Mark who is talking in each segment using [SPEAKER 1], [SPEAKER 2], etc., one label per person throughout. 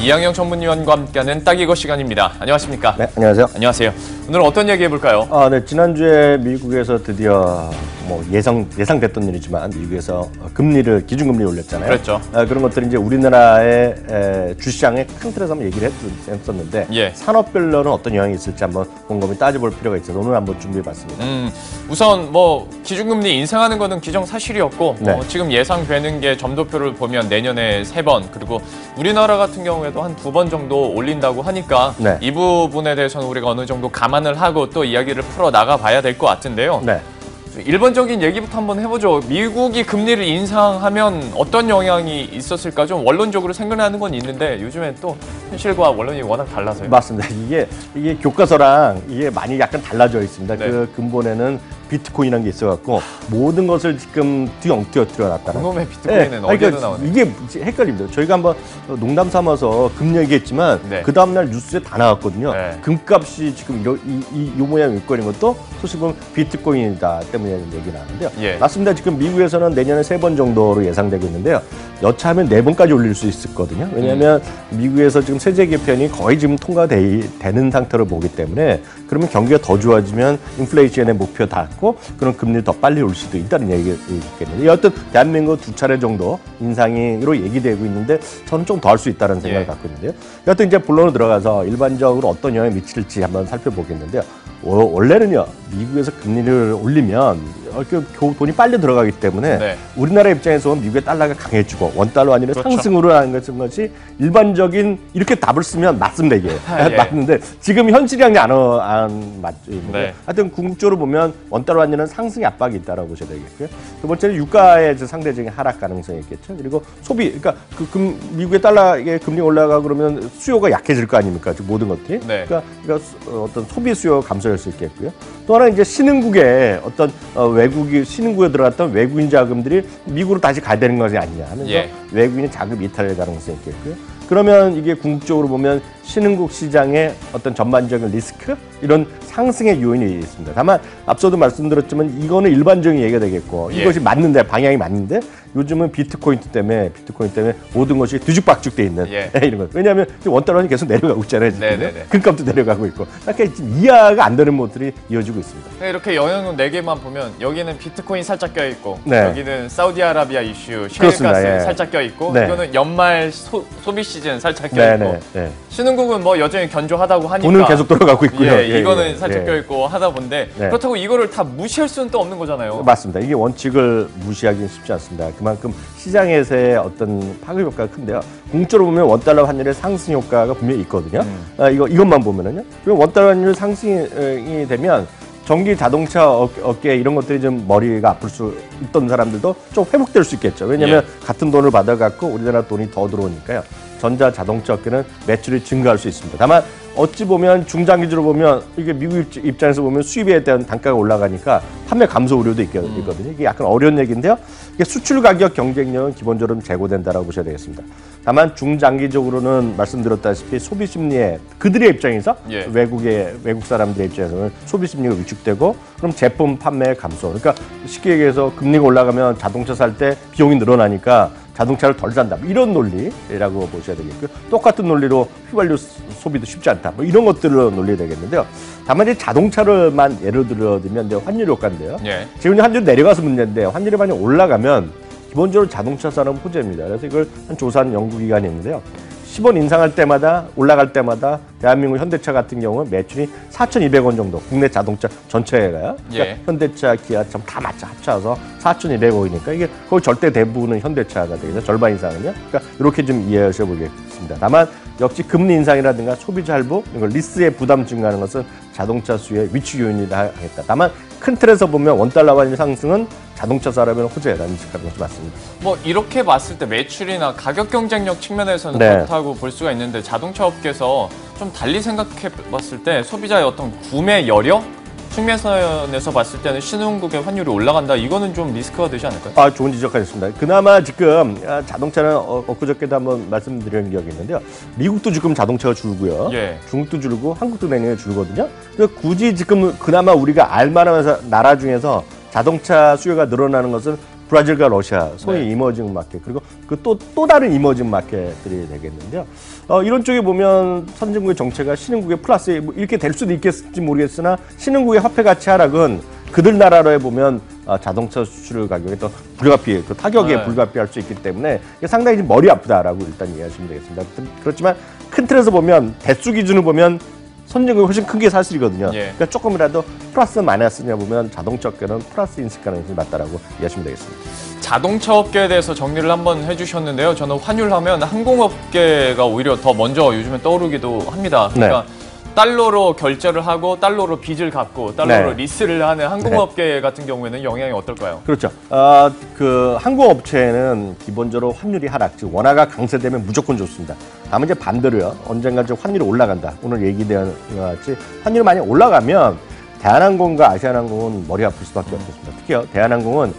[SPEAKER 1] 이양영 전문위원과 함께하는 딱 이거 시간입니다. 안녕하십니까?
[SPEAKER 2] 네, 안녕하세요.
[SPEAKER 1] 안녕하세요. 오늘 어떤 얘기 해볼까요?
[SPEAKER 2] 네, 지난주에 미국에서 드디어 예상됐던 일이지만 미국에서 기준금리를 올렸잖아요.
[SPEAKER 1] 그렇죠.
[SPEAKER 2] 그런 것들이 이제 우리나라의 주시장의 큰 틀에서 한번 얘기를 했었는데
[SPEAKER 1] 예.
[SPEAKER 2] 산업별로는 어떤 영향이 있을지 한번 곰곰이 따져볼 필요가 있어서 오늘 한번 준비해봤습니다.
[SPEAKER 1] 우선 기준금리 인상하는 거는 기정사실이었고
[SPEAKER 2] 네.
[SPEAKER 1] 지금 예상되는 게 점도표를 보면 내년에 3번 그리고 우리나라 같은 경우에도 한 2번 정도 올린다고 하니까
[SPEAKER 2] 네.
[SPEAKER 1] 이 부분에 대해서는 우리가 어느 정도 감안을 하고 또 이야기를 풀어나가 봐야 될 것 같은데요.
[SPEAKER 2] 네.
[SPEAKER 1] 일반적인 얘기부터 한번 해보죠. 미국이 금리를 인상하면 어떤 영향이 있었을까? 좀 원론적으로 생각나는 건 있는데 요즘엔 또 현실과 원론이 워낙 달라서요.
[SPEAKER 2] 맞습니다. 이게 교과서랑 이게 많이 약간 달라져 있습니다.
[SPEAKER 1] 네.
[SPEAKER 2] 그 근본에는 비트코인이라는 게 있어갖고 모든 것을 지금 뒤엉뜨려놨다는.
[SPEAKER 1] 그놈의 비트코인은 어디에도 나오네.
[SPEAKER 2] 이게 헷갈립니다. 저희가 한번 농담 삼아서 금 얘기했지만
[SPEAKER 1] 네.
[SPEAKER 2] 그 다음날 뉴스에 다 나왔거든요.
[SPEAKER 1] 네.
[SPEAKER 2] 금값이 지금 이 모양 일거리인 것도 소식 보면 비트코인이다 때문에 얘기 나왔는데요.
[SPEAKER 1] 예.
[SPEAKER 2] 맞습니다. 지금 미국에서는 내년에 3번 정도로 예상되고 있는데요. 여차하면 4번까지 올릴 수 있었거든요. 왜냐하면 미국에서 지금 세제 개편이 거의 지금 통과되는 상태로 보기 때문에 그러면 경기가 더 좋아지면 인플레이션의 목표 닿고 그런 금리를 더 빨리 올 수도 있다는 얘기가 있겠는데 여하튼 대한민국 2차례 정도 인상으로 얘기되고 있는데 저는 좀 더 할 수 있다는 생각을 갖고 있는데요. 여하튼 이제 본론으로 들어가서 일반적으로 어떤 영향을 미칠지 한번 살펴보겠는데요. 원래는요, 미국에서 금리를 올리면 돈이 빨리 들어가기 때문에
[SPEAKER 1] 네.
[SPEAKER 2] 우리나라 입장에서 미국의 달러가 강해지고 원달러 환율이
[SPEAKER 1] 그렇죠.
[SPEAKER 2] 상승으로 하는 것이 일반적인 이렇게 답을 쓰면 맞습니다, 이게.
[SPEAKER 1] 예.
[SPEAKER 2] 맞는데 지금 현실이 안 맞죠.
[SPEAKER 1] 네.
[SPEAKER 2] 하여튼 궁극적으로 보면 원달러 환율은 상승의 압박이 있다고 보셔야 되겠고요. 두 번째는 유가의 상대적인 하락 가능성이 있겠죠. 그리고 소비, 그러니까 미국의 달러의 금리가 올라가고 그러면 수요가 약해질 거 아닙니까? 모든 것들이.
[SPEAKER 1] 네.
[SPEAKER 2] 그러니까 어떤 소비 수요 감소할 수 있겠고요. 또 하나 이제 신흥국의 어떤 신흥국에 들어갔던 외국인 자금들이 미국으로 다시 가야 되는 것이 아니냐 하면서
[SPEAKER 1] 예.
[SPEAKER 2] 외국인의 자금 이탈할 가능성이 있겠고요. 그러면 이게 궁극적으로 보면 신흥국 시장의 어떤 전반적인 리스크 이런 상승의 요인이 있습니다. 다만 앞서도 말씀드렸지만 이거는 일반적인 얘기가 되겠고
[SPEAKER 1] 예.
[SPEAKER 2] 이것이 맞는데 방향이 맞는데 요즘은 비트코인 때문에 모든 것이 뒤죽박죽돼 있는
[SPEAKER 1] 예.
[SPEAKER 2] 이런 것. 왜냐하면 원달러는 계속 내려가고 있잖아요. 지금.
[SPEAKER 1] 네네네.
[SPEAKER 2] 금값도 내려가고 있고. 그러니까 지금 이해가 안 되는 모습들이 이어지고 있습니다.
[SPEAKER 1] 이렇게 영향은 4개만 보면 여기는 비트코인 살짝 껴있고
[SPEAKER 2] 네.
[SPEAKER 1] 여기는 사우디아라비아 이슈,
[SPEAKER 2] 그렇습니다.
[SPEAKER 1] 셰일가스
[SPEAKER 2] 예.
[SPEAKER 1] 살짝 껴있고
[SPEAKER 2] 네.
[SPEAKER 1] 이거는 연말 소비 시즌 살짝
[SPEAKER 2] 네,
[SPEAKER 1] 껴있고
[SPEAKER 2] 네.
[SPEAKER 1] 신흥국은 여전히 견조하다고 하니까
[SPEAKER 2] 돈은 계속 들어가고 있고요.
[SPEAKER 1] 예, 이거는 살짝
[SPEAKER 2] 예.
[SPEAKER 1] 껴있고 하다 본데
[SPEAKER 2] 네.
[SPEAKER 1] 그렇다고 이거를 다 무시할 수는 또 없는 거잖아요.
[SPEAKER 2] 맞습니다. 이게 원칙을 무시하기는 쉽지 않습니다. 그만큼 시장에서의 어떤 파급 효과가 큰데요. 궁극적으로 보면 원달러 환율의 상승 효과가 분명히 있거든요. 이것만 보면은요. 그럼 원달러 환율 상승이 되면 전기 자동차 업계 이런 것들이 좀 머리가 아플 수 있던 사람들도 좀 회복될 수 있겠죠. 왜냐하면 같은 돈을 받아갖고 우리나라 돈이 더 들어오니까요. 전자 자동차 업계는 매출이 증가할 수 있습니다. 다만 어찌 보면 중장기적으로 보면 이게 미국 입장에서 보면 수입에 대한 단가가 올라가니까 판매 감소 우려도 있거든요. 이게 약간 어려운 얘기인데요. 이게 수출 가격 경쟁력은 기본적으로 제고된다라고 보셔야 되겠습니다. 다만 중장기적으로는 말씀드렸다시피 소비 심리에 그들의 입장에서
[SPEAKER 1] 예.
[SPEAKER 2] 외국 사람들의 입장에서는 소비 심리가 위축되고 그럼 제품 판매 감소. 그러니까 쉽게 얘기해서 금리가 올라가면 자동차 살 때 비용이 늘어나니까 자동차를 덜 산다. 이런 논리라고 보셔야 되겠고요. 똑같은 논리로 휘발유 소비도 쉽지 않다. 이런 것들로 논리 되겠는데요. 다만 이 자동차를만 예를 들면 환율 효과인데요.
[SPEAKER 1] 예.
[SPEAKER 2] 지금 환율이 내려가서 문제인데 환율이 많이 올라가면 기본적으로 자동차 산업 호재입니다. 그래서 이걸 한 조사하는 연구기관이 있는데요. 10원 인상할 때마다 올라갈 때마다 대한민국 현대차 같은 경우는 매출이 4,200원 정도 국내 자동차 전체가요. 그러니까
[SPEAKER 1] 예.
[SPEAKER 2] 현대차, 기아차 다 합쳐서 4,200원이니까 이게 거의 절대 대부분은 현대차가 되겠죠. 절반 이상은요. 그러니까 이렇게 좀 이해하셔 보겠습니다. 다만 역시 금리 인상이라든가 소비자 할부, 리스의 부담 증가하는 것은 자동차 수요의 위축 요인이다 하겠다. 다만 큰 틀에서 보면 원달러 환율 상승은 자동차 산업에는 호재라는 것이 맞습니다.
[SPEAKER 1] 이렇게 봤을 때 매출이나 가격 경쟁력 측면에서는
[SPEAKER 2] 네.
[SPEAKER 1] 그렇다고 볼 수가 있는데 자동차 업계에서 좀 달리 생각해 봤을 때 소비자의 어떤 구매 여력 측면에서 봤을 때는 신흥국의 환율이 올라간다. 이거는 좀 리스크가 되지 않을까요?
[SPEAKER 2] 좋은 지적하셨습니다. 그나마 지금 자동차는 엊그저께도 한번 말씀드린 기억이 있는데요. 미국도 지금 자동차가 줄고요.
[SPEAKER 1] 예.
[SPEAKER 2] 중국도 줄고 한국도 내년에 줄거든요. 그래서 굳이 지금 그나마 우리가 알만한 나라 중에서 자동차 수요가 늘어나는 것은 브라질과 러시아, 소위
[SPEAKER 1] 네.
[SPEAKER 2] 이머징 마켓, 그리고 그 또 다른 이머징 마켓들이 되겠는데요. 이런 쪽에 보면 선진국의 정체가 신흥국의 플러스 뭐 이렇게 될 수도 있겠을지 모르겠으나 신흥국의 화폐 가치 하락은 그들 나라로에 보면 자동차 수출 가격에 또 불가피해, 그 타격에
[SPEAKER 1] 네.
[SPEAKER 2] 불가피할 수 있기 때문에 이게 상당히 좀 머리 아프다라고 일단 이해하시면 되겠습니다. 그렇지만 큰 틀에서 보면 대수 기준을 보면 선진국이 훨씬 큰 게 사실이거든요.
[SPEAKER 1] 예.
[SPEAKER 2] 그러니까 조금이라도 플러스 마이너스냐 보면 자동차 업계는 플러스 인식 가능성이 낮다라고 이해하시면 되겠습니다.
[SPEAKER 1] 자동차 업계에 대해서 정리를 한번 해주셨는데요. 저는 환율하면 항공업계가 오히려 더 먼저 요즘에 떠오르기도 합니다. 그러니까 달러로 결제를 하고 달러로 빚을 갚고 달러로
[SPEAKER 2] 네.
[SPEAKER 1] 리스를 하는 항공업계 같은 경우에는 영향이 어떨까요?
[SPEAKER 2] 그렇죠. 그 항공업체는 기본적으로 환율이 하락, 즉 원화가 강세되면 무조건 좋습니다. 다만 이제 반대로요. 언젠가 좀 환율이 올라간다. 오늘 얘기된 것 같이 환율이 많이 올라가면 대한항공과 아시아나항공은 머리 아플 수밖에 없겠습니다. 특히요. 대한항공은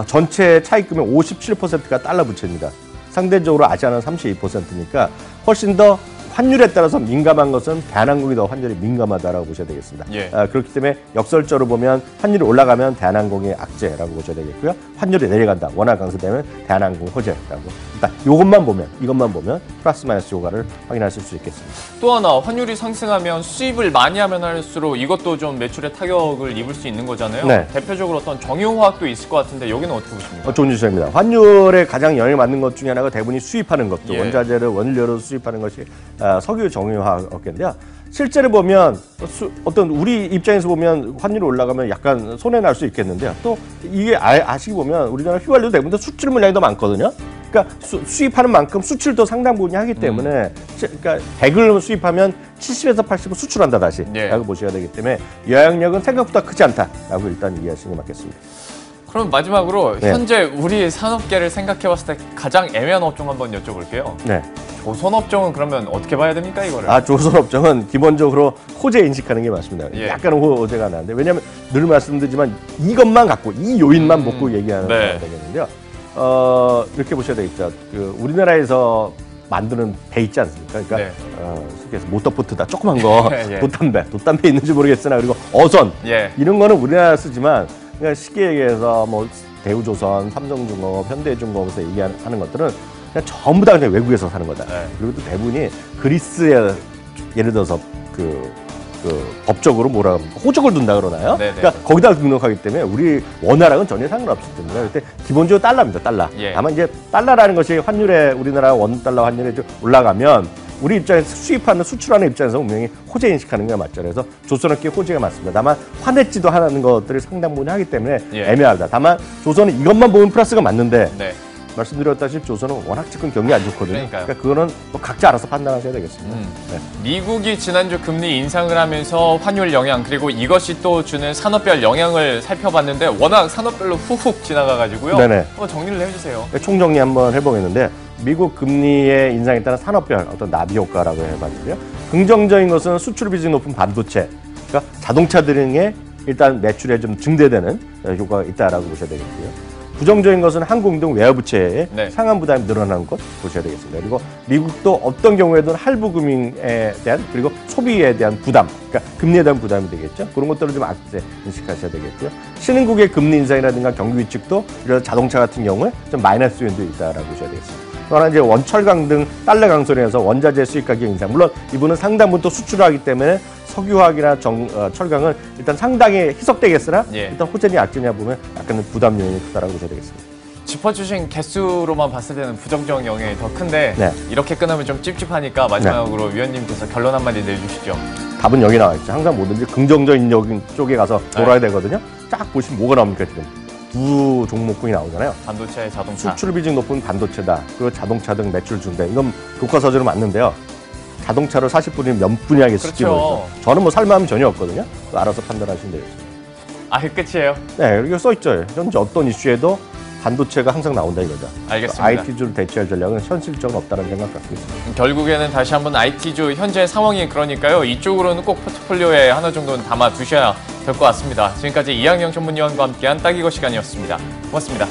[SPEAKER 2] 전체 차입금의 57%가 달러 부채입니다. 상대적으로 아시아는 32%니까 훨씬 더 환율에 따라서 민감한 것은 대한항공이 더 환율이 민감하다라고 보셔야 되겠습니다.
[SPEAKER 1] 예.
[SPEAKER 2] 그렇기 때문에 역설적으로 보면 환율이 올라가면 대한항공의 악재라고 보셔야 되겠고요. 환율이 내려간다. 원화 강세되면 대한항공 호재라고. 일단 이것만 보면 플러스 마이너스 효과를 확인하실 수 있겠습니다.
[SPEAKER 1] 또 하나 환율이 상승하면 수입을 많이 하면 할수록 이것도 좀 매출에 타격을 입을 수 있는 거잖아요.
[SPEAKER 2] 네.
[SPEAKER 1] 대표적으로 어떤 정유화학도 있을 것 같은데 여기는 어떻게 보십니까?
[SPEAKER 2] 좋은 지적입니다. 환율에 가장 영향을 받는 것 중에 하나가 대부분이 수입하는 것도
[SPEAKER 1] 예.
[SPEAKER 2] 원자재를 원료로 수입하는 것이 석유 정유화학 업계인데요. 실제로 보면 어떤 우리 입장에서 보면 환율이 올라가면 약간 손해 날 수 있겠는데요. 또 이게 아시기 보면 우리나라 휘발유 대부분 수출 물량이 더 많거든요. 그러니까 수입하는 만큼 수출도 상당 부분이 하기 때문에 그러니까 100을 수입하면 70에서 80을 수출한다 다시
[SPEAKER 1] 예.
[SPEAKER 2] 라고 보셔야 되기 때문에 영향력은 생각보다 크지 않다라고 일단 이해하시는 게 맞겠습니다.
[SPEAKER 1] 그럼 마지막으로
[SPEAKER 2] 네.
[SPEAKER 1] 현재 우리 산업계를 생각해봤을 때 가장 애매한 업종 한번 여쭤볼게요.
[SPEAKER 2] 네.
[SPEAKER 1] 조선업종은 그러면 어떻게 봐야 됩니까 이거를?
[SPEAKER 2] 조선업종은 기본적으로 호재 인식하는 게 맞습니다.
[SPEAKER 1] 예.
[SPEAKER 2] 약간은 호재가 나는데 왜냐하면 늘 말씀드리지만 이것만 갖고 이 요인만 보고 얘기하는
[SPEAKER 1] 네.
[SPEAKER 2] 거가 되겠는데요. 이렇게 보셔야 되겠죠. 그 우리나라에서 만드는 배 있지 않습니까? 그러니까
[SPEAKER 1] 네.
[SPEAKER 2] 쉽게 해서 모터보트다 조그만 거
[SPEAKER 1] 예.
[SPEAKER 2] 돗담배 있는지 모르겠으나 그리고 어선
[SPEAKER 1] 예.
[SPEAKER 2] 이런 거는 우리나라 쓰지만 그냥 쉽게 얘기해서 뭐 대우조선, 삼성중공업, 현대중공업에서 얘기하는 것들은 그냥 전부 다 그냥 외국에서 사는 거다.
[SPEAKER 1] 네.
[SPEAKER 2] 그리고 또 대부분이 그리스에 예를 들어서 그 법적으로 뭐라 합니까? 호적을 둔다 그러나요?
[SPEAKER 1] 네네.
[SPEAKER 2] 그러니까 거기다 등록하기 때문에 우리 원화랑은 전혀 상관없을 겁니다. 그때 기본적으로 달러입니다. 달러.
[SPEAKER 1] 예.
[SPEAKER 2] 다만 이제 달러라는 것이 환율에 우리나라 원달러 환율이 좀 올라가면 우리 입장에서 수입하는 수출하는 입장에서 분명히 호재 인식하는 게 맞죠. 그래서 조선업계 호재가 맞습니다. 다만 환해지도 하는 것들이 상당 부분 하기 때문에
[SPEAKER 1] 예.
[SPEAKER 2] 애매하다. 다만 조선은 이것만 보면 플러스가 맞는데
[SPEAKER 1] 네.
[SPEAKER 2] 말씀드렸다시피 조선은 워낙 지금 경기 안 좋거든요.
[SPEAKER 1] 그러니까요.
[SPEAKER 2] 그러니까 그거는 뭐 각자 알아서 판단하셔야 되겠습니다. 네.
[SPEAKER 1] 미국이 지난주 금리 인상을 하면서 환율 영향 그리고 이것이 또 주는 산업별 영향을 살펴봤는데 워낙 산업별로 훅훅 지나가가지고요.
[SPEAKER 2] 네네.
[SPEAKER 1] 정리를 해주세요.
[SPEAKER 2] 총정리 한번 해보겠는데 미국 금리의 인상에 따른 산업별 어떤 나비 효과라고 해봤는데요. 긍정적인 것은 수출 비중이 높은 반도체, 그러니까 자동차 등의 일단 매출에 좀 증대되는 효과가 있다라고 보셔야 되겠고요. 부정적인 것은 항공 등 외화부채의
[SPEAKER 1] 네.
[SPEAKER 2] 상환 부담이 늘어나는 것 보셔야 되겠습니다. 그리고 미국도 어떤 경우에든 할부 금융에 대한 그리고 소비에 대한 부담, 그러니까 금리에 대한 부담이 되겠죠. 그런 것들을 좀 악재 인식하셔야 되겠고요. 신흥국의 금리 인상이라든가 경기 위축도 이런 자동차 같은 경우에 좀 마이너스 요인도 있다라고 보셔야 되겠습니다. 또 하나 이제 원철강 등 달러 강소로 서 원자재 수입 가격 인상. 물론 이분은 상당 부분 또 수출하기 때문에 석유화학이나 철강은 일단 상당히 희석되겠으나
[SPEAKER 1] 예.
[SPEAKER 2] 일단 호재냐 악재냐 보면 약간은 부담 요인이 크다라고 보셔야 되겠습니다.
[SPEAKER 1] 짚어주신 개수로만 봤을 때는 부정적 영향이 더 큰데
[SPEAKER 2] 네.
[SPEAKER 1] 이렇게 끊으면 좀 찝찝하니까 마지막으로 위원님께서 결론 한마디 내주시죠.
[SPEAKER 2] 답은 여기 나와 있죠. 항상 뭐든지 긍정적인 쪽에 가서 돌아야 되거든요. 쫙 보시면 뭐가 나옵니까 지금? 두 종목군이 나오잖아요.
[SPEAKER 1] 반도체, 자동차.
[SPEAKER 2] 수출 비중 높은 반도체다. 그리고 자동차 등 매출 준다. 이건 교과서적으로 맞는데요. 자동차로 사실 분이 몇 분야겠을지
[SPEAKER 1] 그렇죠.
[SPEAKER 2] 모르겠어요. 저는 뭐 살만함이 전혀 없거든요. 알아서 판단하시면 되겠습니다.
[SPEAKER 1] 끝이에요.
[SPEAKER 2] 네, 여기 써있죠. 현재 어떤 이슈에도 반도체가 항상 나온다 이거죠.
[SPEAKER 1] 알겠습니다.
[SPEAKER 2] IT주를 대체할 전략은 현실적으로 없다는 생각 갖고 있습니다.
[SPEAKER 1] 결국에는 다시 한번 IT주 현재 상황이 그러니까요. 이쪽으로는 꼭 포트폴리오에 하나 정도는 담아 두셔야 될 것 같습니다. 지금까지 이항영 전문위원과 함께한 딱이거 시간이었습니다. 고맙습니다.